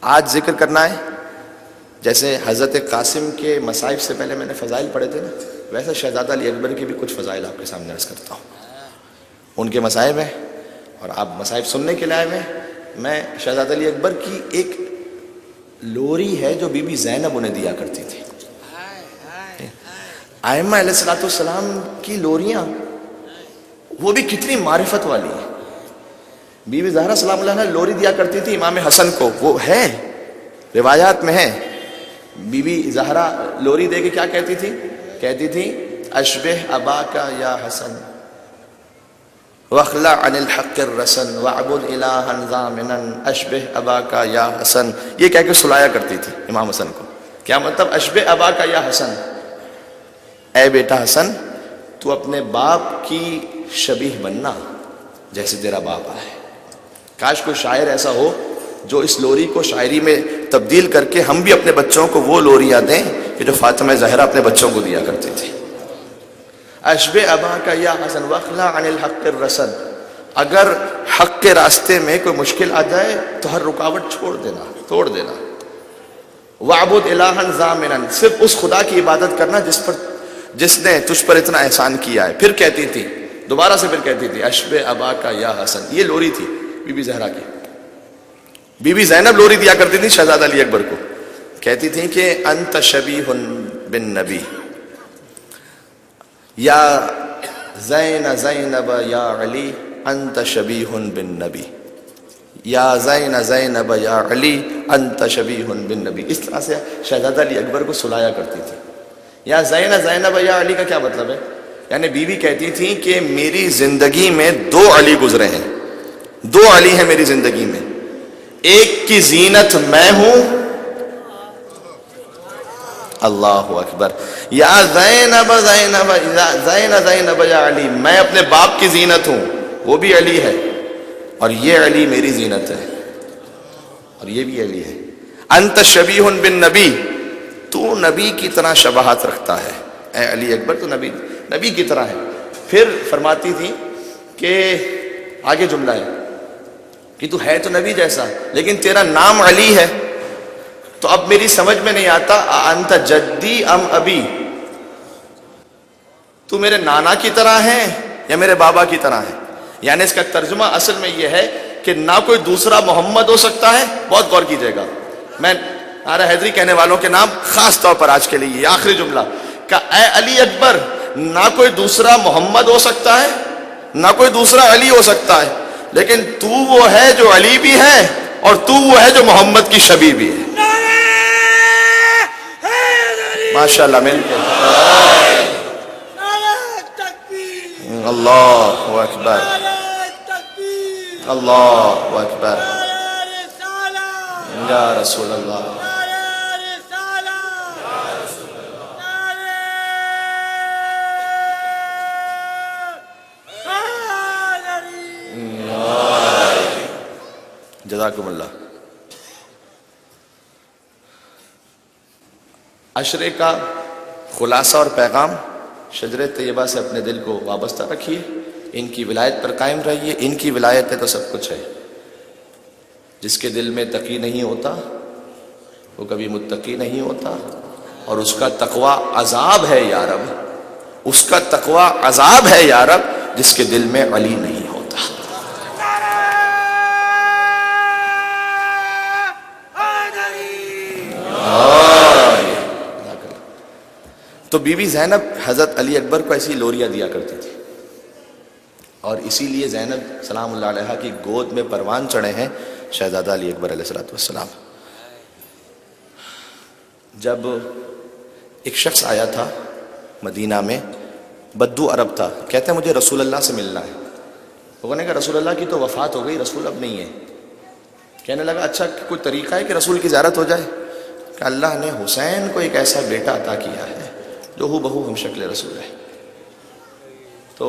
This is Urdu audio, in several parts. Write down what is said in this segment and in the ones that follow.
آج ذکر کرنا ہے جیسے حضرت قاسم کے مصائب سے پہلے میں نے فضائل پڑھے تھے نا، ویسے شہزادہ علی اکبر کی بھی کچھ فضائل آپ کے سامنے عرض کرتا ہوں. ان کے مصائب ہیں اور آپ مصائب سننے کے لیے آئے ہوئے ہیں. میں شہزادہ علی اکبر کی ایک لوری ہے جو بی بی زینب انہیں دیا کرتی تھی. ائمہ علیہ الصلوۃ والسلام کی لوریاں وہ بھی کتنی معرفت والی ہیں. بی بی زہرا سلام اللہ علیہ لوری دیا کرتی تھی امام حسن کو، وہ ہے روایات میں ہے. بی بی زہرا لوری دے کے کیا کہتی تھی؟ کہتی تھی اشبہ اباکا یا حسن واخلع عن الحق الرسن واعبد الہا ضامنا اشبہ اباکا یا حسن. یہ کہہ کے سلایا کرتی تھی امام حسن کو. کیا مطلب؟ اشبہ اباکا یا حسن، اے بیٹا حسن تو اپنے باپ کی شبیہ بننا جیسے تیرا باپ ہے. کاش کوئی شاعر ایسا ہو جو اس لوری کو شاعری میں تبدیل کر کے ہم بھی اپنے بچوں کو وہ لوریاں دیں کہ جو فاطمہ زہرا اپنے بچوں کو دیا کرتی تھی. اشبہ اباکا یا حسن واخلع عن الحق الرسن. اگر حق کے راستے میں کوئی مشکل آ جائے تو ہر رکاوٹ چھوڑ دینا، توڑ دینا. واعبد الہا ضامنا، صرف اس خدا کی عبادت کرنا جس نے تجھ پر اتنا احسان کیا ہے. پھر کہتی تھی دوبارہ سے، پھر کہتی تھی اشبہ اباکا یا حسن. یہ لوری تھی بی بی زہرا کی. بی بی زینب لوری دیا کرتی تھی شہزادہ علی اکبر کو. کہتی تھی کہ انت شبیہ بالنبی یا زینب یا علی انت شبیہ بالنبی، یا زینب یا علی انت شبیہ بالنبی. اس طرح سے شہزادہ علی اکبر کو سلایا کرتی تھی. یا زینب یا علی کا کیا مطلب ہے؟ یعنی بیوی کہتی تھی کہ میری زندگی میں دو علی گزرے ہیں، دو علی ہیں میری زندگی میں. ایک کی زینت میں ہوں، اللہ اکبر. یا زینب یا علی، میں اپنے باپ کی زینت ہوں، وہ بھی علی ہے، اور یہ علی میری زینت ہے، اور یہ بھی علی ہے. انت شبیہ بالنبی، تو نبی کی طرح شباہت رکھتا ہے. اے علی اکبر تو نبی کی طرح ہے. پھر فرماتی تھی کہ آگے جملہ ہے کہ تو ہے تو نبی جیسا لیکن تیرا نام علی ہے. تو اب میری سمجھ میں نہیں آتا انت جدی ام ابی، تو میرے نانا کی طرح ہے یا میرے بابا کی طرح ہے. یعنی اس کا ترجمہ اصل میں یہ ہے کہ نہ کوئی دوسرا محمد ہو سکتا ہے. بہت غور کیجئے گا، میں نعرہ حیدری کہنے والوں کے نام خاص طور پر آج کے لیے یہ آخری جملہ کہ اے علی اکبر، نہ کوئی دوسرا محمد ہو سکتا ہے نہ کوئی دوسرا علی ہو سکتا ہے، لیکن تو وہ ہے جو علی بھی ہے اور تو وہ ہے جو محمد کی شبیہ بھی ہے. ماشاءاللہ مل کے اللہ اکبر، اللہ اکبر، یا رسول اللہ. جزاکم اللہ. عشرے کا خلاصہ اور پیغام، شجر طیبہ سے اپنے دل کو وابستہ رکھیے، ان کی ولایت پر قائم رہیے. ان کی ولایت ہے تو سب کچھ ہے. جس کے دل میں تقی نہیں ہوتا وہ کبھی متقی نہیں ہوتا، اور اس کا تقوی عذاب ہے یا رب، اس کا تقوی عذاب ہے یا رب جس کے دل میں علی نہیں ہوتا. تو بی بی زینب حضرت علی اکبر کو ایسی لوریاں دیا کرتی تھی، اور اسی لیے زینب سلام اللہ علیہا کی گود میں پروان چڑھے ہیں شہزادہ علی اکبر علیہ السلام. جب ایک شخص آیا تھا مدینہ میں، بدو عرب تھا، کہتے ہیں مجھے رسول اللہ سے ملنا ہے. وہ کہنے کا رسول اللہ کی تو وفات ہو گئی، رسول اب نہیں ہے. کہنے لگا اچھا کوئی طریقہ ہے کہ رسول کی زیارت ہو جائے؟ کہ اللہ نے حسین کو ایک ایسا بیٹا عطا کیا ہے جو ہو بہو ہم شکل رسول ہے. تو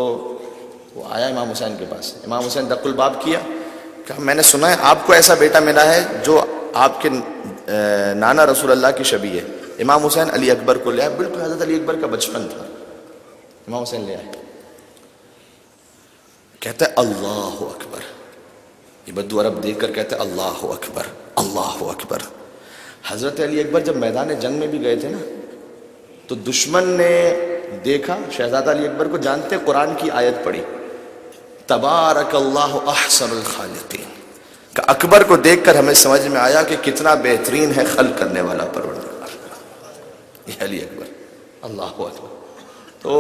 وہ آیا امام حسین کے پاس. امام حسین دق الباب کیا، کہا میں نے سنا ہے آپ کو ایسا بیٹا ملا ہے جو آپ کے نانا رسول اللہ کی شبیہ ہے. امام حسین علی اکبر کو لے آئے، بالکل حضرت علی اکبر کا بچپن تھا. امام حسین لے آئے، کہتا ہے اللہ اکبر. یہ بدو عرب دیکھ کر کہتا ہے اللہ اکبر، اللہ اکبر. حضرت علی اکبر جب میدان جنگ میں بھی گئے تھے نا تو دشمن نے دیکھا شہزادہ علی اکبر کو، جانتے قرآن کی آیت پڑھی تبارک اللہ احسن الخالقین، کہ اکبر کو دیکھ کر ہمیں سمجھ میں آیا کہ کتنا بہترین ہے خلق کرنے والا پروردگار، یہ علی اکبر، اللہ اکبر۔ تو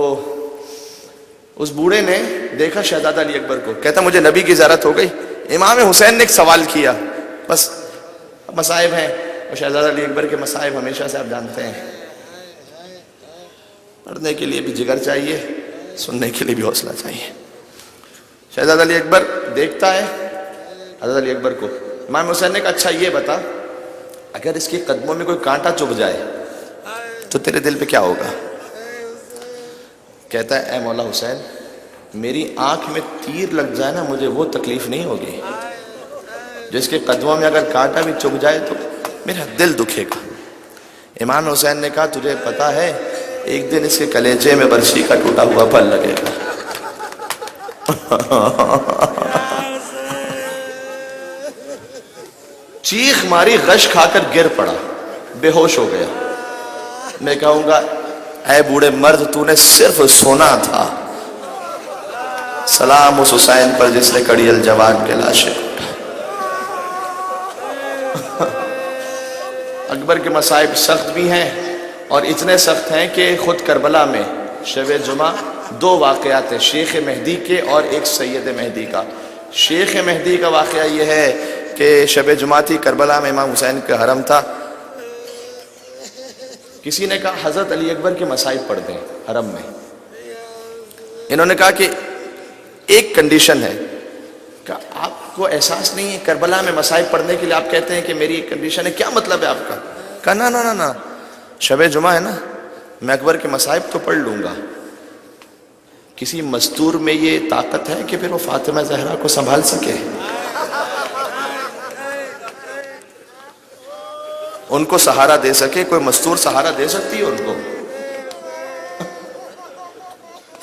اس بوڑھے نے دیکھا شہزادہ علی اکبر کو، کہتا مجھے نبی کی زیارت ہو گئی۔ امام حسین نے ایک سوال کیا، بس مصائب ہیں، اور شہزادہ علی اکبر کے مصائب ہمیشہ سے آپ جانتے ہیں، پڑھنے کے لیے بھی جگر چاہیے، سننے کے لیے بھی حوصلہ چاہیے۔ شہزادہ علی اکبر دیکھتا ہے حضرت علی اکبر کو، امام حسین نے کہا اچھا یہ بتا، اگر اس کے قدموں میں کوئی کانٹا چبھ جائے تو تیرے دل پہ کیا ہوگا؟ کہتا ہے اے مولا حسین، میری آنکھ میں تیر لگ جائے نا مجھے وہ تکلیف نہیں ہوگی، جو اس کے قدموں میں اگر کانٹا بھی چبھ جائے تو میرا دل دکھے گا۔ امام حسین نے کہا تجھے پتا ہے ایک دن اس کے کلیجے میں برچھی کا ٹوٹا ہوا پھل لگے گا۔ چیخ ماری، غش کھا کر گر پڑا، بے ہوش ہو گیا۔ میں کہوں گا اے بوڑھے مرد تو نے صرف سونا تھا، سلام اس حسین پر جس نے کڑی الجوان کے لاشے اٹھا۔ اکبر کے مصائب سخت بھی ہیں، اور اتنے سخت ہیں کہ خود کربلا میں شب جمعہ دو واقعات ہیں، شیخ مہدی کے اور ایک سید مہدی کا۔ شیخ مہدی کا واقعہ یہ ہے کہ شب جمعہ تھی، کربلا میں امام حسین کا حرم تھا، کسی نے کہا حضرت علی اکبر کے مصائب پڑھ دیں حرم میں۔ انہوں نے کہا کہ ایک کنڈیشن ہے، کہ آپ کو احساس نہیں ہے کربلا میں مصائب پڑھنے کے لیے آپ کہتے ہیں کہ میری ایک کنڈیشن ہے، کیا مطلب ہے آپ کا؟ کہا نا نا نا نا، شب جمعہ ہے نا، میں اکبر کے مصائب تو پڑھ لوں گا، کسی مستور میں یہ طاقت ہے کہ پھر وہ فاطمہ زہرا کو سنبھال سکے؟ ان کو سہارا دے سکے؟ کوئی مستور سہارا دے سکتی ہے ان کو؟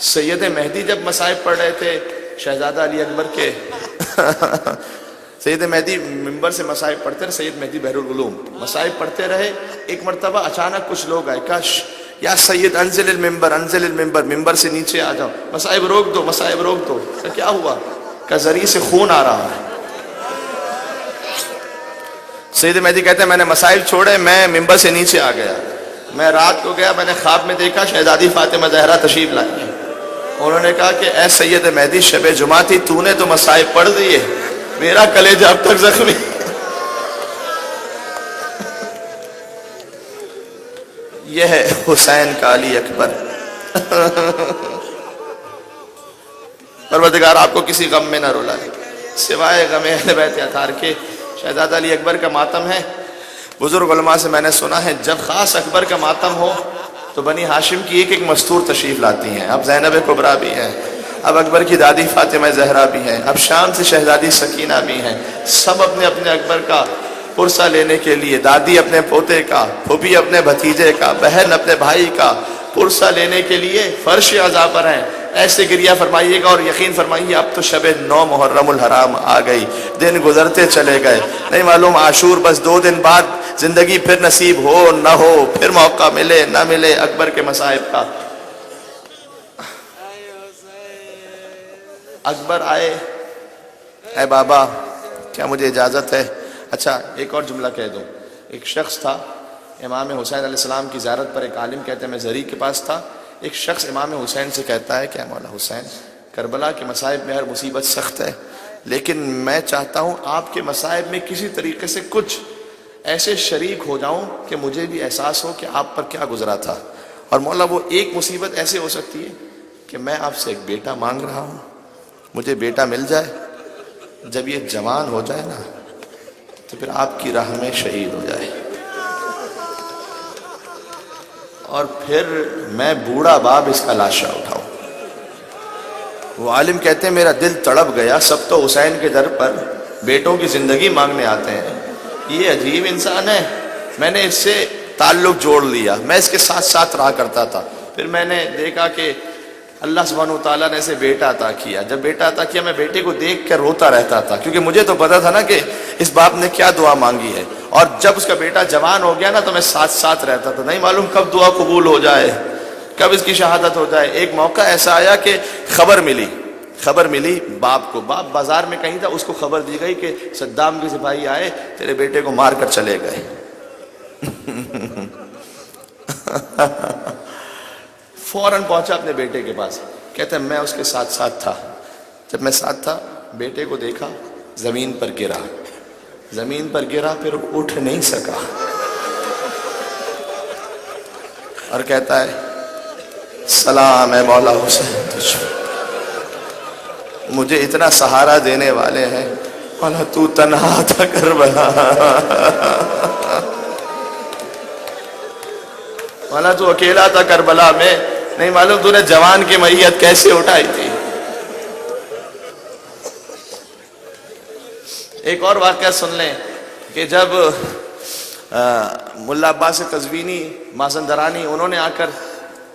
سید مہدی جب مصائب پڑھ رہے تھے شہزادہ علی اکبر کے سید مہدی ممبر سے مصائب پڑھتے رہے، سید مہدی بحر العلوم مصائب پڑھتے رہے۔ ایک مرتبہ اچانک کچھ لوگ آئے، کہا یا سید انزل المنبر، انزل المنبر، ممبر سے نیچے آ جاؤ، مصائب روک دو، مصائب روک دو۔ کیا ہوا؟ کہ ذریعے سے خون آ رہا ہے۔ سید مہدی کہتے ہیں میں نے مصائب چھوڑے، میں ممبر سے نیچے آ گیا، میں رات کو گیا، میں نے خواب میں دیکھا شہزادی فاطمہ زہرا تشریف لائی ہیں۔ انہوں نے کہا کہ اے سید مہدی شب جمعہ تھی، تو نے تو مصائب پڑھ دیے، میرا کلیجہ اب تک زخمی۔ یہ ہے حسین کا علی اکبر۔ پروردگار آپ کو کسی غم میں نہ رلائے سوائے غم اہل بیت اطہار کے۔ شہزادہ علی اکبر کا ماتم ہے، بزرگ علماء سے میں نے سنا ہے جب خاص اکبر کا ماتم ہو تو بنی ہاشم کی ایک ایک مستور تشریف لاتی ہیں۔ اب زینب کبریٰ بھی ہیں، اب اکبر کی دادی فاطمہ زہرا بھی ہیں، اب شام سے شہزادی سکینہ بھی ہیں، سب اپنے اپنے اکبر کا پرسہ لینے کے لیے، دادی اپنے پوتے کا، پھوپھی اپنے بھتیجے کا، بہن اپنے بھائی کا پرسہ لینے کے لیے فرش عزا پر ہیں۔ ایسے گریہ فرمائیے گا اور یقین فرمائیے اب تو شب 9 محرم الحرام آ گئی، دن گزرتے چلے گئے، نہیں معلوم عاشور بس 2 دن بعد زندگی پھر نصیب ہو نہ ہو، پھر موقع ملے نہ ملے اکبر کے مصائب کا۔ اکبر آئے، اے بابا کیا مجھے اجازت ہے؟ اچھا ایک اور جملہ کہہ دوں، ایک شخص تھا امام حسین علیہ السلام کی زیارت پر، ایک عالم کہتے ہیں میں زری کے پاس تھا، ایک شخص امام حسین سے کہتا ہے کہ اے مولا حسین کربلا کے مصائب میں ہر مصیبت سخت ہے، لیکن میں چاہتا ہوں آپ کے مصائب میں کسی طریقے سے کچھ ایسے شریک ہو جاؤں کہ مجھے بھی احساس ہو کہ آپ پر کیا گزرا تھا۔ اور مولا وہ ایک مصیبت ایسے ہو سکتی ہے کہ میں آپ سے ایک بیٹا مانگ رہا ہوں، مجھے بیٹا مل جائے، جب یہ جوان ہو جائے نا تو پھر آپ کی راہ میں شہید ہو جائے، اور پھر میں بوڑھا باپ اس کا لاشا اٹھاؤں۔ وہ عالم کہتے ہیں میرا دل تڑپ گیا، سب تو حسین کے در پر بیٹوں کی زندگی مانگنے آتے ہیں، یہ عجیب انسان ہے۔ میں نے اس سے تعلق جوڑ لیا، میں اس کے ساتھ ساتھ رہا کرتا تھا، پھر میں نے دیکھا کہ اللہ سبحانہ وتعالیٰ نے اسے بیٹا عطا کیا۔ جب بیٹا عطا کیا میں بیٹے کو دیکھ کر روتا رہتا تھا، کیونکہ مجھے تو پتا تھا نا کہ اس باپ نے کیا دعا مانگی ہے، اور جب اس کا بیٹا جوان ہو گیا نا تو میں ساتھ ساتھ رہتا تھا، نہیں معلوم کب دعا قبول ہو جائے، کب اس کی شہادت ہو جائے۔ ایک موقع ایسا آیا کہ خبر ملی باپ کو، باپ بازار میں کہیں تھا، اس کو خبر دی گئی کہ صدام کے سپاہی آئے، تیرے بیٹے کو مار کر چلے گئے۔ فوراً پہنچا اپنے بیٹے کے پاس، کہتے ہیں میں اس کے ساتھ ساتھ تھا، جب میں ساتھ تھا بیٹے کو دیکھا زمین پر گرا، پھر اٹھ نہیں سکا، اور کہتا ہے سلام ہے مولا حسین تجھ پہ، مجھے اتنا سہارا دینے والے ہیں، مولا تو تنہا تھا کربلا، مولا تو اکیلا تھا کربلا میں، نہیں معلوم تو نے جوان کی میت کیسے اٹھائی تھی۔ ایک اور واقعہ سن لیں کہ جب ملا عباس قزوینی مازندرانی انہوں نے آ کر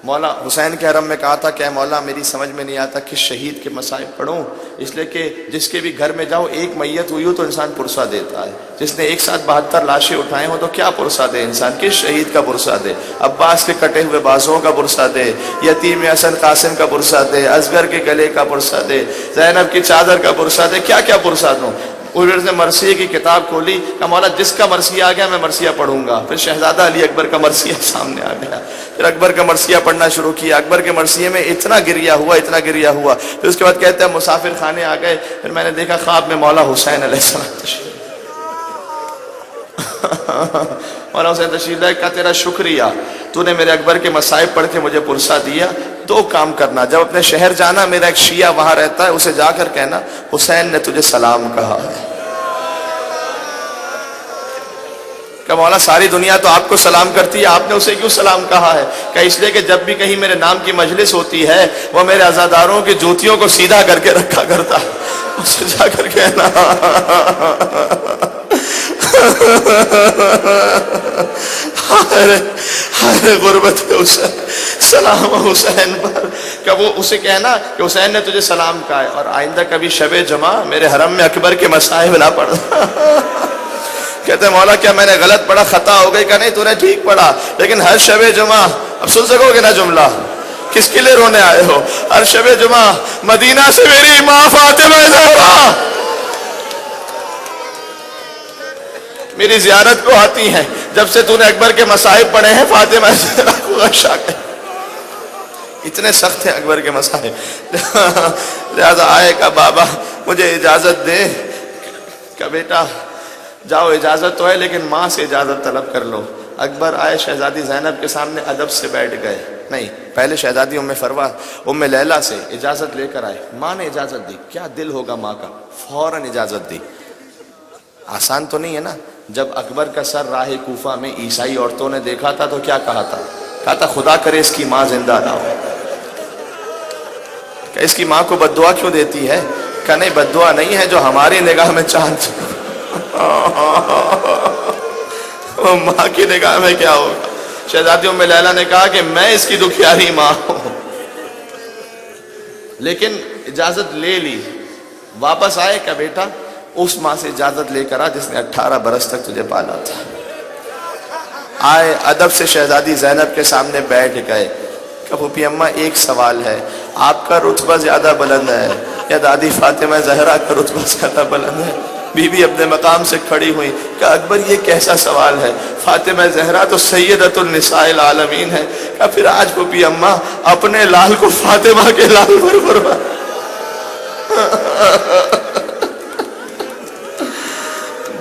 مولا حسین کے حرم میں کہا تھا کہ اے مولا میری سمجھ میں نہیں آتا کس شہید کے مصائب پڑھوں، اس لیے کہ جس کے بھی گھر میں جاؤ ایک میت ہوئی ہو تو انسان پرسہ دیتا ہے، جس نے ایک ساتھ 72 لاشیں اٹھائے ہوں تو کیا پرسہ دے انسان، کس شہید کا پرسہ دے، عباس کے کٹے ہوئے بازوں کا پرسہ دے، یتیم حسن قاسم کا پرسہ دے، اصغر کے گلے کا پرسہ دے، زینب کی چادر کا پرسہ دے، کیا کیا پرسہ دوں۔ اس نے مرثیے کی کتاب کھولی کہ مولا جس کا مرثیہ آ گیا میں مرثیہ پڑھوں گا، پھر شہزادہ علی اکبر کا مرثیہ سامنے آ گیا، پھر اکبر کا مرثیہ پڑھنا شروع کیا، اکبر کے مرثیے میں اتنا گریہ ہوا، پھر اس کے بعد کہتے ہیں مسافر خانے آ گئے، پھر میں نے دیکھا خواب میں مولا حسین علیہ السلام تشریف مولا حسین تشریف لائے، کہا تیرا شکریہ، تو نے میرے اکبر کے مصائب پڑھ کے مجھے پرسہ دیا، دو کام کرنا، جب اپنے شہر جانا میرا ایک شیعہ وہاں رہتا ہے اسے جا کر کہنا حسین نے تجھے سلام کہا ہے، کہ مولا ساری دنیا تو آپ کو سلام کرتی ہے، آپ نے اسے کیوں سلام کہا ہے؟ کہ اس لیے کہ جب بھی کہیں میرے نام کی مجلس ہوتی ہے وہ میرے عزاداروں کی جوتیوں کو سیدھا کر کے رکھا کرتا، اسے جا کر کہنا ہائے غربت حسین، سلام حسین پر، کہ وہ اسے کہنا کہ حسین نے تجھے سلام کہا ہے، اور آئندہ کبھی شب جمعہ میرے حرم میں اکبر کے مصائب نہ پڑھنا۔ کہتے ہیں مولا کیا میں نے غلط پڑھا، خطا ہو گئی؟ کہ نہیں تو نے ٹھیک پڑھا، لیکن ہر شب جمعہ، اب سن سکو گے نا جملہ، کس کے لیے رونے آئے ہو؟ ہر شب جمعہ مدینہ سے میری ماں فاطمہ زہرا میری زیارت کو آتی ہیں، جب سے تو نے اکبر کے مصائب پڑھے ہیں فاطمہ زہرا کو غشا کر، اتنے سخت ہیں اکبر کے مصائب، لہذا آئے کہ بابا مجھے اجازت دے، کہ بیٹا جاؤ اجازت تو ہے لیکن ماں سے اجازت طلب کر لو۔ اکبر آئے شہزادی زینب کے سامنے ادب سے بیٹھ گئے، نہیں پہلے شہزادی ام لیلہ سے اجازت لے کر آئے، ماں نے اجازت دی، کیا دل ہوگا ماں کا، فوراً اجازت دی۔ آسان تو نہیں ہے نا، جب اکبر کا سر راہ کوفہ میں عیسائی عورتوں نے دیکھا تھا تو کیا کہا تھا خدا کرے اس کی ماں زندہ نہ ہو، کہ اس کی ماں کو بد دعا کیوں دیتی ہے؟ کہ نہیں بد دعا نہیں ہے، جو ہماری نگاہ میں چاند وہ ماں کی نگاہ میں کیا ہوگا؟ شہزادی ام لیلہ نے کہا کہ میں اس کی دکھیاری ماں ہوں، لیکن اجازت لے لی، واپس آئے کہ بیٹا اس ماں سے اجازت لے کر آ جس نے 18 برس تک تجھے پالا تھا۔ آئے ادب سے شہزادی زینب کے سامنے بیٹھ گئے، کہ پھوپھی اماں ایک سوال ہے، آپ کا رتبہ زیادہ بلند ہے یا دادی فاطمہ زہرا کا رتبہ زیادہ بلند ہے؟ بی بی اپنے مقام سے کھڑی ہوئی کہ اکبر یہ کیسا سوال ہے، فاطمہ زہرا تو سیدۃ النساء العالمین ہے، کہ پھر آج پھوپھی اماں اپنے لال کو فاطمہ کے لال پر قربان۔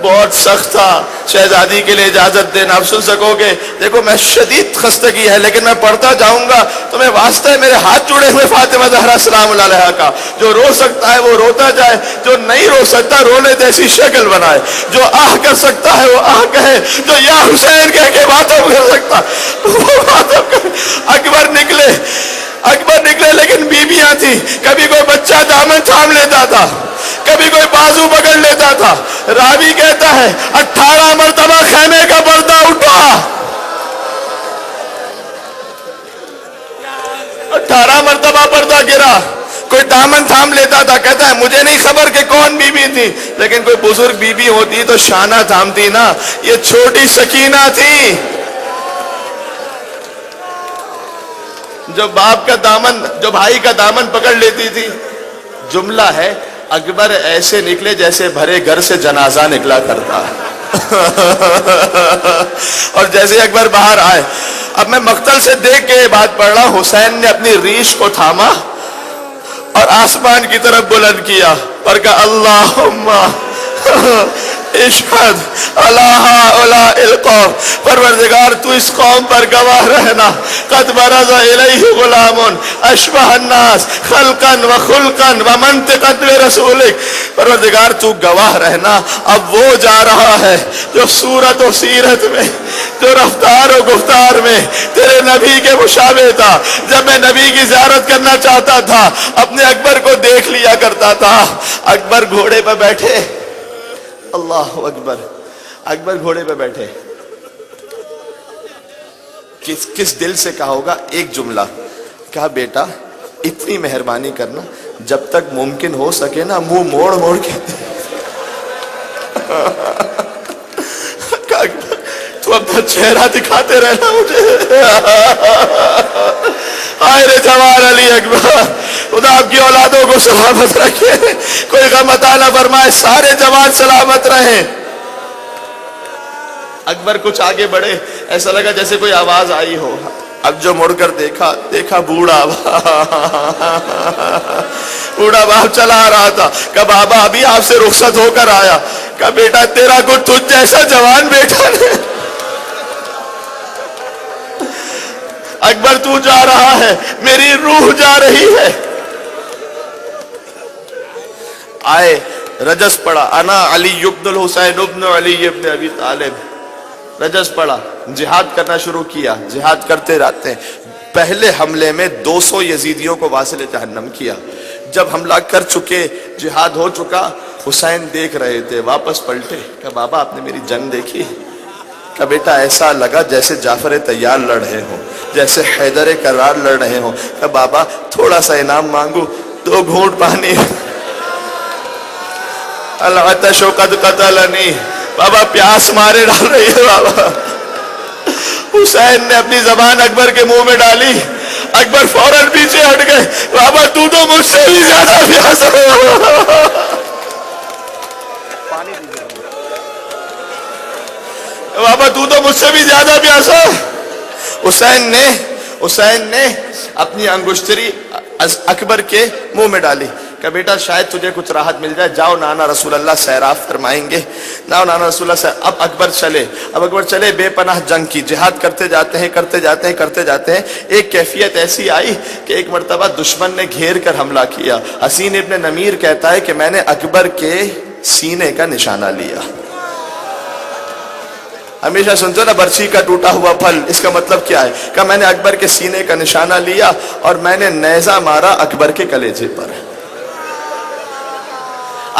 بہت سخت تھا شہزادی کے لیے اجازت دینا، اب سن سکو گے، دیکھو میں شدید خستگی ہے لیکن میں پڑھتا جاؤں گا، تمہیں واسطہ ہے میرے ہاتھ جڑے ہوئے فاطمہ زہرا سلام اللہ علیہا کا، جو رو سکتا ہے وہ روتا جائے، جو نہیں رو سکتا رونے جیسی شکل بنائے، جو آہ کر سکتا ہے وہ آہ کہے، جو یا حسین کہہ کے باتوں کر سکتا وہ باتوں کہے۔ اکبر نکلے لیکن بیویاں تھیں، کبھی کوئی بچہ دامن تھام لیتا تھا، کبھی کوئی بازو پکڑ لیتا تھا۔ راوی کہتا ہے 18 مرتبہ خیمے کا پردہ اٹھا، 18 مرتبہ پردہ گرا، کوئی دامن تھام لیتا تھا، کہتا ہے مجھے نہیں خبر کہ کون بی بی تھی، لیکن کوئی بزرگ بی بی ہوتی تو شانہ تھامتی نا، یہ چھوٹی سکینہ تھی جو باپ کا دامن، جو بھائی کا دامن پکڑ لیتی تھی۔ جملہ ہے اکبر ایسے نکلے جیسے بھرے گھر سے جنازہ نکلا کرتا ہے اور جیسے اکبر باہر آئے، اب میں مقتل سے دیکھ کے یہ بات پڑھ رہا ہوں، حسین نے اپنی ریش کو تھاما اور آسمان کی طرف بلند کیا اور کہا اللہم اشہد علی ہؤلاء القوم، پروردگار تو اس قوم پر گواہ رہنا، قد برز الیہ غلام اشبہ الناس خلقا و خلقا و منطقا برسولک، پروردگار تو گواہ رہنا، اب وہ جا رہا ہے جو صورت و سیرت میں، جو رفتار و گفتار میں تیرے نبی کے مشابہ تھا۔ جب میں نبی کی زیارت کرنا چاہتا تھا اپنے اکبر کو دیکھ لیا کرتا تھا۔ اکبر گھوڑے پہ بیٹھے، اللہ اکبر، اکبر گھوڑے پہ بیٹھے، کس دل سے کہا ہوگا؟ ایک جملہ کہا، بیٹا اتنی مہربانی کرنا، جب تک ممکن ہو سکے نا منہ موڑ موڑ کے تو اپنا چہرہ دکھاتے رہنا مجھے۔ آئے رے جوان علی اکبر، خدا آپ کی اولادوں کو سلامت رکھے، کوئی غم عطا نہ فرمائے، سارے جوان سلامت رہیں۔ اکبر کچھ آگے بڑھے، ایسا لگا جیسے کوئی آواز آئی ہو، اب جو مڑ کر دیکھا بوڑھا بوڑھا باپ چلا آ رہا تھا۔ کہا بابا ابھی آپ سے رخصت ہو کر آیا۔ کہا بیٹا تیرا کو تجھ جیسا جوان بیٹا نے، اکبر تو جا رہا ہے، میری روح جا رہی ہے۔ آئے رجس پڑا، انا علی ابن الحسین ابن علی ابن ابی طالب، رجس پڑا، جہاد کرنا شروع کیا، جہاد کرتے رہتے ہیں۔ پہلے حملے میں 200 یزیدیوں کو واصل جہنم کیا۔ جب حملہ کر چکے، جہاد ہو چکا، حسین دیکھ رہے تھے، واپس پلٹے۔ کہا بابا آپ نے میری جنگ دیکھی؟ کہا بیٹا ایسا لگا جیسے جعفر طیار لڑ رہے ہوں، جیسے حیدر کرار لڑ رہے ہوں۔ کہا بابا تھوڑا سا انعام مانگو، 2 گھونٹ پانی۔ العطش قد قتلنی، بابا پیاس مارے ڈال رہی ہے بابا۔ حسین نے اپنی زبان اکبر کے منہ میں ڈالی، اکبر فوراً پیچھے ہٹ گئے۔ بابا تو مجھ سے بھی زیادہ پیاس ہے، بابا تو مجھ سے بھی زیادہ پیاسا۔ حسین نے اپنی انگشتری اکبر کے منہ میں ڈالی۔ کہ بیٹا شاید تجھے کچھ راحت مل جائے، جاؤ نانا رسول اللہ سیراب فرمائیں گے۔ جاؤ نانا رسول اللہ اب اکبر چلے بے پناہ جنگ کی، جہاد کرتے جاتے ہیں۔ ایک کیفیت ایسی آئی کہ ایک مرتبہ دشمن نے گھیر کر حملہ کیا۔ حسین ابن نمیر کہتا ہے کہ میں نے اکبر کے سینے کا نشانہ لیا۔ ہمیشہ سنتے نا برچھی کا ٹوٹا ہوا پھل، اس کا مطلب کیا ہے؟ کہ میں نے اکبر کے سینے کا نشانہ لیا اور میں نے نیزہ مارا اکبر کے کلیجے پر۔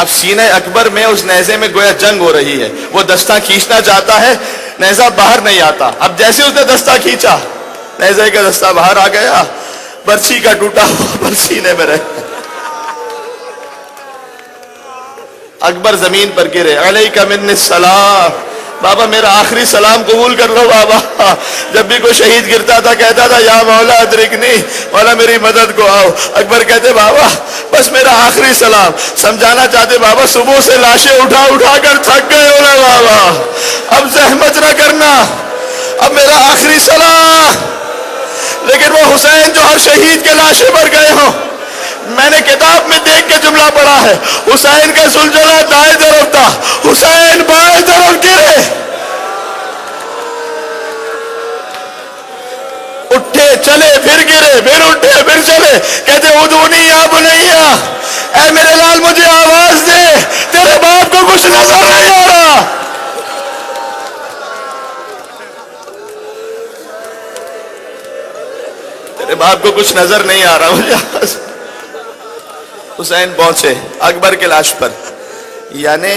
اب سینے اکبر میں اس نیزے میں گویا جنگ ہو رہی ہے، وہ دستہ کھینچنا چاہتا ہے، نیزہ باہر نہیں آتا۔ اب جیسے اس نے دستہ کھینچا، نیزے کا دستہ باہر آ گیا، برچھی کا ٹوٹا ہوا پھل سینے میں رہ۔ اکبر زمین پر گرے، علیک منی السلام، بابا میرا آخری سلام قبول کر لو بابا۔ جب بھی کوئی شہید گرتا تھا کہتا تھا یا مولا ادرکنی، مولا میری مدد کو آؤ۔ اکبر کہتے بابا بس میرا آخری سلام، سمجھانا چاہتے بابا صبح سے لاشیں اٹھا کر تھک گئے ہو نا بابا، اب زحمت نہ کرنا، اب میرا آخری سلام۔ لیکن وہ حسین جو ہر شہید کے لاشیں پر گئے ہوں، میں نے کتاب میں دیکھ کے جملہ پڑھا ہے، حسین کا زلزلہ دائیں طرف تھا، حسین بائیں طرف گرے، اٹھے چلے پھر گرے، پھر اٹھے پھر چلے، کہتے ادعونی یا بنیا، اے میرے لال مجھے آواز دے، تیرے باپ کو کچھ نظر نہیں آ رہا۔ تیرے باپ کو کچھ نظر نہیں آ رہا مجھے۔ حسین پہنچے اکبر کے لاش پر، یعنی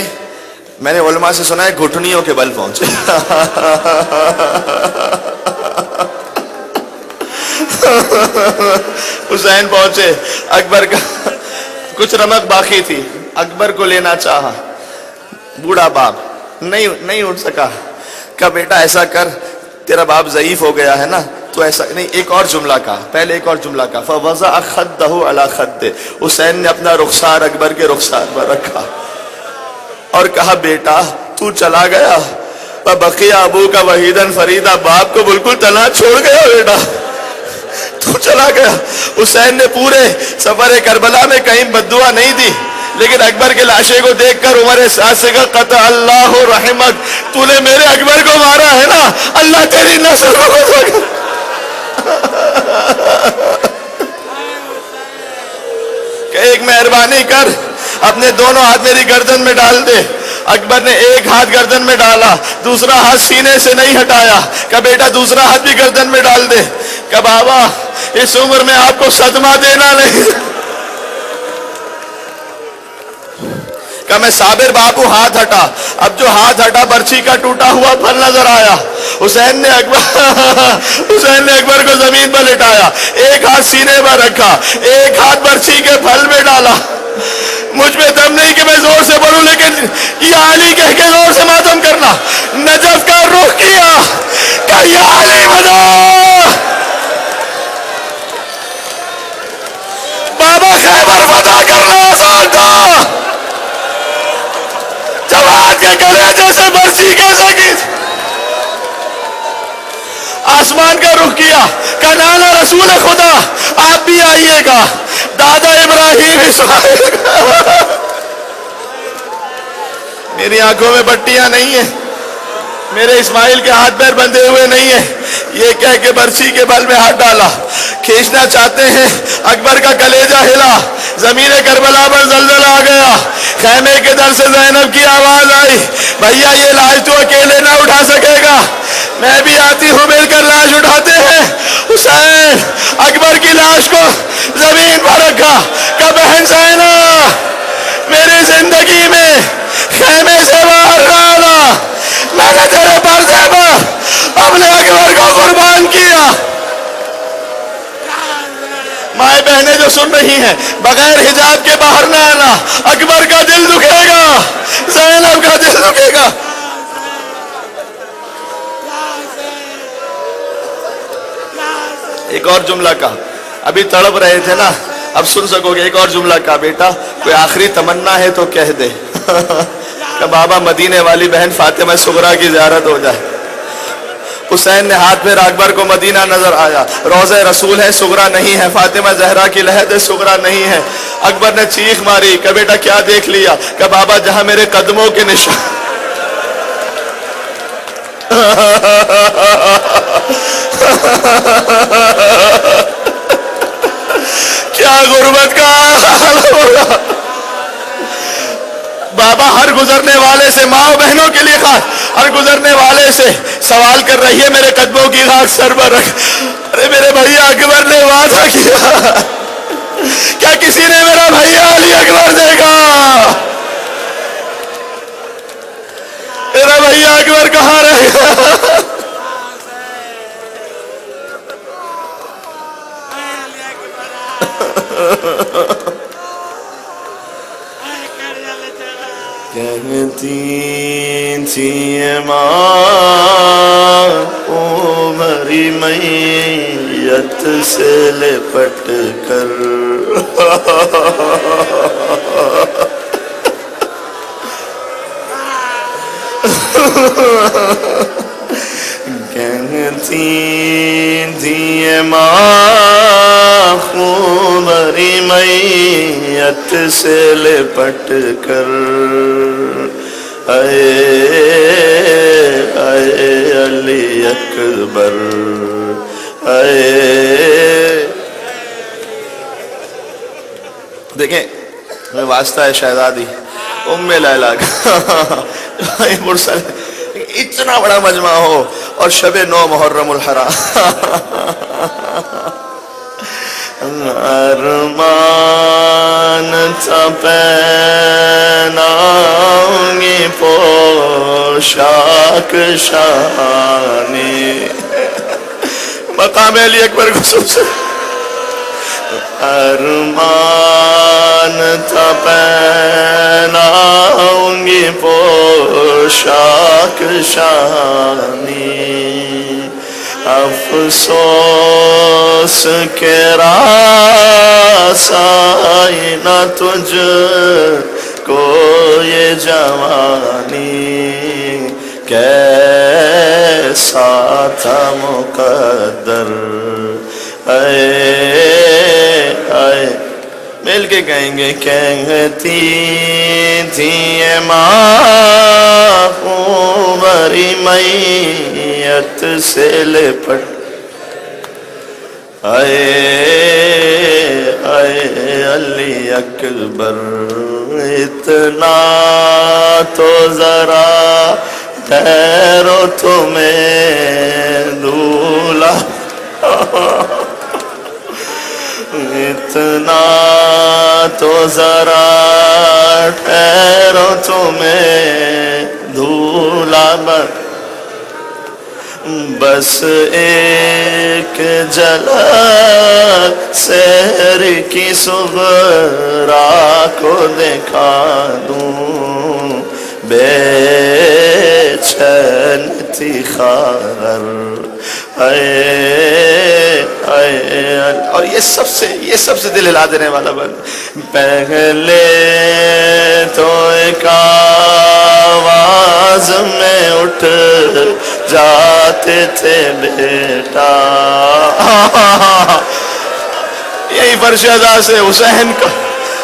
میں نے علماء سے سنا ہے گھٹنیوں کے بل پہنچے۔ حسین پہنچے، اکبر کا کچھ رمق باقی تھی، اکبر کو لینا چاہا، بوڑھا باپ نہیں اٹھ سکا، کہا بیٹا ایسا کر، تیرا باپ ضعیف ہو گیا ہے نا، تو ایسا نہیں، ایک اور جملہ کہا، پہلے ایک اور جملہ کہا، فَوَضَعَ خَدَّهُ عَلَى خَدِّهِ، حسین نے اپنا رخسار اکبر کے رخسار پر رکھا اور کہا بیٹا تو چلا گیا، بقی ابو کا وحیدن فریدہ، باپ کو بالکل تنہا چھوڑ گیا بیٹا، تو چلا گیا۔ حسین نے پورے سفر کربلا میں کہیں بددعا نہیں دی، لیکن اکبر کے لاشے کو دیکھ کر عمر سعد سے کہا قطع اللہ رحمک، تو نے میرے اکبر کو مارا ہے نا، اللہ تیری نسل کو کہ ایک مہربانی کر، اپنے دونوں ہاتھ میری گردن میں ڈال دے۔ اکبر نے ایک ہاتھ گردن میں ڈالا، دوسرا ہاتھ سینے سے نہیں ہٹایا، کہ بیٹا دوسرا ہاتھ بھی گردن میں ڈال دے، کہ بابا اس عمر میں آپ کو صدمہ دینا نہیں، کہ میں صابر باپو ہاتھ ہٹا، اب جو ہاتھ ہٹا برچھی کا ٹوٹا ہوا پھل نظر آیا۔ حسین نے اکبر کو زمین پر لٹایا، ایک ہاتھ سینے پر رکھا، ایک ہاتھ برچھی کے پھل میں ڈالا۔ مجھ میں دم نہیں کہ میں زور سے بولوں، لیکن یا علی کہہ کے زور سے ماتم کرنا۔ نجف کا رخ کیا کہ یا علی بنا، بابا خیبر فتح کرنا آسان تھا، جواد کے گلے جیسے برچی کیسے کی، آسمان کا رخ کیا کہ نانا رسول خدا آپ بھی آئیے گا، دادا ابراہیم اسماعیل، میری آنکھوں میں پٹیاں نہیں ہیں، میرے اسماعیل کے ہاتھ پیر بندھے ہوئے نہیں ہیں، یہ کہہ کے برچھی کے بل میں ہاتھ ڈالا، کھینچنا چاہتے ہیں، اکبر کا کلیجہ ہلا، زمین کربلا پر زلزلہ آ گیا، خیمے کے در سے زینب کی آواز آئی، بھیا یہ لاش تو اکیلے نہ اٹھا سکے گا، میں بھی آتی ہوں، مل کر لاش اٹھاتے ہیں۔ حسین اکبر کی لاش کو زمین پر رکھا کہ بہن زینب میری زندگی میں خیمے سے باہر نہ آنا، میں نے تیرے پردے پر اپنے اکبر کو قربان کیا۔ مائیں بہنیں جو سن رہی ہیں، بغیر حجاب کے باہر نہ آنا، اکبر کا دل دکھے گا، زینب کا دل دکھے گا۔ ایک اور جملہ کہا، ابھی تڑپ رہے تھے نا، اب سن سکو گے، ایک اور جملہ کہا بیٹا کوئی آخری تمنا ہے تو کہہ دے، کہ بابا مدینے والی بہن فاطمہ صغرا کی زیارت ہو جائے۔ حسین نے ہاتھ میں اکبر کو مدینہ نظر آیا، روضہ رسول ہے صغرا نہیں ہے، فاطمہ زہرا کی لحد ہے صغرا نہیں ہے۔ اکبر نے چیخ ماری کہ بیٹا کیا دیکھ لیا، کہ بابا جہاں میرے قدموں کے نشان، کیا غربت کا حال ہوگا۔ بابا ہر گزرنے والے سے، ماں و بہنوں کے لیے خاص، ہر گزرنے والے سے سوال کر رہی ہے، میرے قدموں کی خاک سر پر رکھ۔ ارے میرے بھیا اکبر نے وعدہ کیا، کیا کسی نے میرا بھیا علی اکبر دیکھا؟ میرا بھیا اکبر کہاں رہ گیا؟ کہتی تھی ماں عمری میت سے لپٹ کر، کہتی تھی ماں عمری میت سے لپٹ کر، اے علی اکبر، اے دیکھیں میں واسطہ ہے شہزادی ام لیلا کا مرسل، اتنا بڑا مجمع ہو اور شب 9 محرم الحرام، ارمان تھا پہنائیں گے پوشاک شانی، مقام علی اکبر کو سب سے ارمان تھا پہناؤں گی پوشاک شانی، افسوس کہ راس آئی نہ تجھ کو یہ جوانی، کیسا تھا مقدر اے اے، مل کے کہیں گے کہتی تھی یہ ماں عمری میت سے لپٹ، اے اے علی اکبر اتنا تو ذرا ٹھہرو تمہیں دولہا، اتنا تو ذرا ٹھہرو تمہیں دولہا، بس ایک جھلک سحر کی صغرا کو دکھا دوں، بے چین تھی خاطر اے اے، اور یہ سب سے دل ہلا دینے والا بند، پہلے تو ایک آواز میں اٹھ جاتے تھے بیٹا، یہی فرش ادا سے حسین کا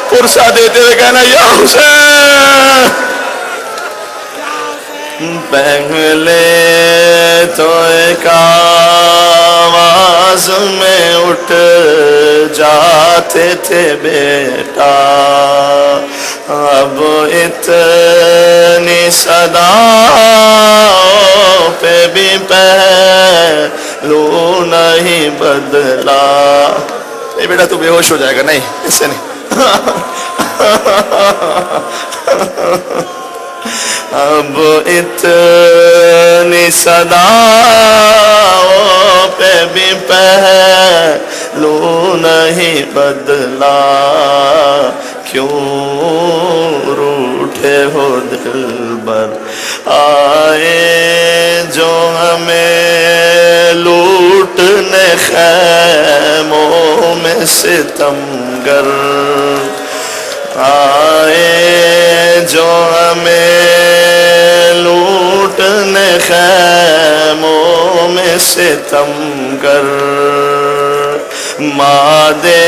پرسہ دیتے ہوئے کہنا یا حسین، پہلے تو ایک آواز میں اٹھ جاتے تھے بیٹا، اب اتنی صداؤں پہ بھی پہلو نہیں بدلا، اے بیٹا تو بے ہوش ہو جائے گا، نہیں ایسے نہیں، اب اتنی صداؤں پہ بھی پہلو نہیں بدلا، کیوں روٹھے ہو دلبر، آئے جو ہمیں لوٹنے خیموں میں ستمگر، آئے جو ہمیں لوٹنے خیموں میں ستمگر، ماں دے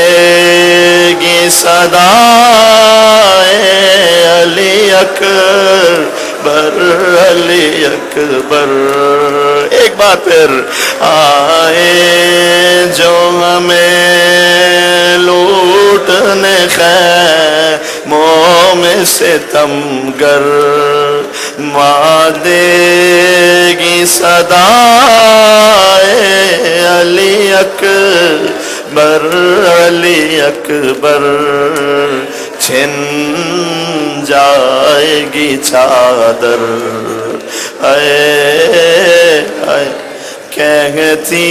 گی صدائے علی اکبر علی اکبر، ایک بار پھر، آئے جو ہمیں لوٹنے خیموں میں ستمگر، ماں دے گی صدائے علی اکبر علی اکبر، چھن جائے گی چادر اے اے، کہتی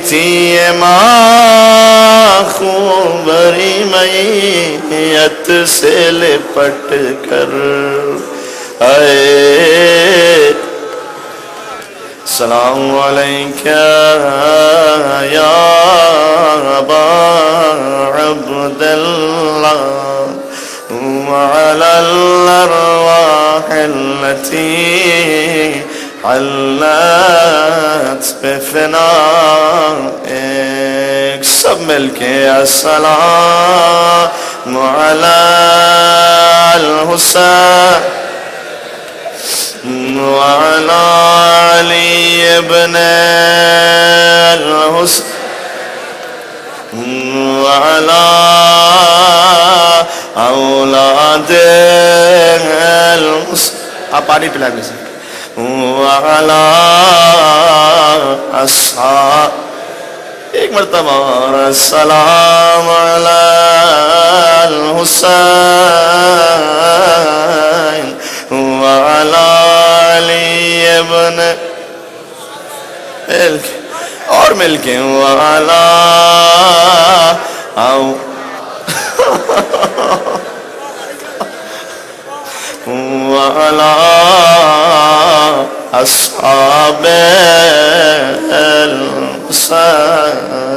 تھی یہ ماں خونبری میت سے لپٹ کر، اے سلام علیکہ یا ابا عبداللہ وعلی الارواح التي حلت بفنائك، سب مل کے السلام علی الحسین وعلى علي ابن الحسين وعلى اولاد الحسين، آپ پانی پلائیں گے، وعلى اصحاب، ایک مرتبہ اور السلام علی الحسین وعلی علی ابن، اور مل کے وعلی آؤ وعلى أصحاب الحسين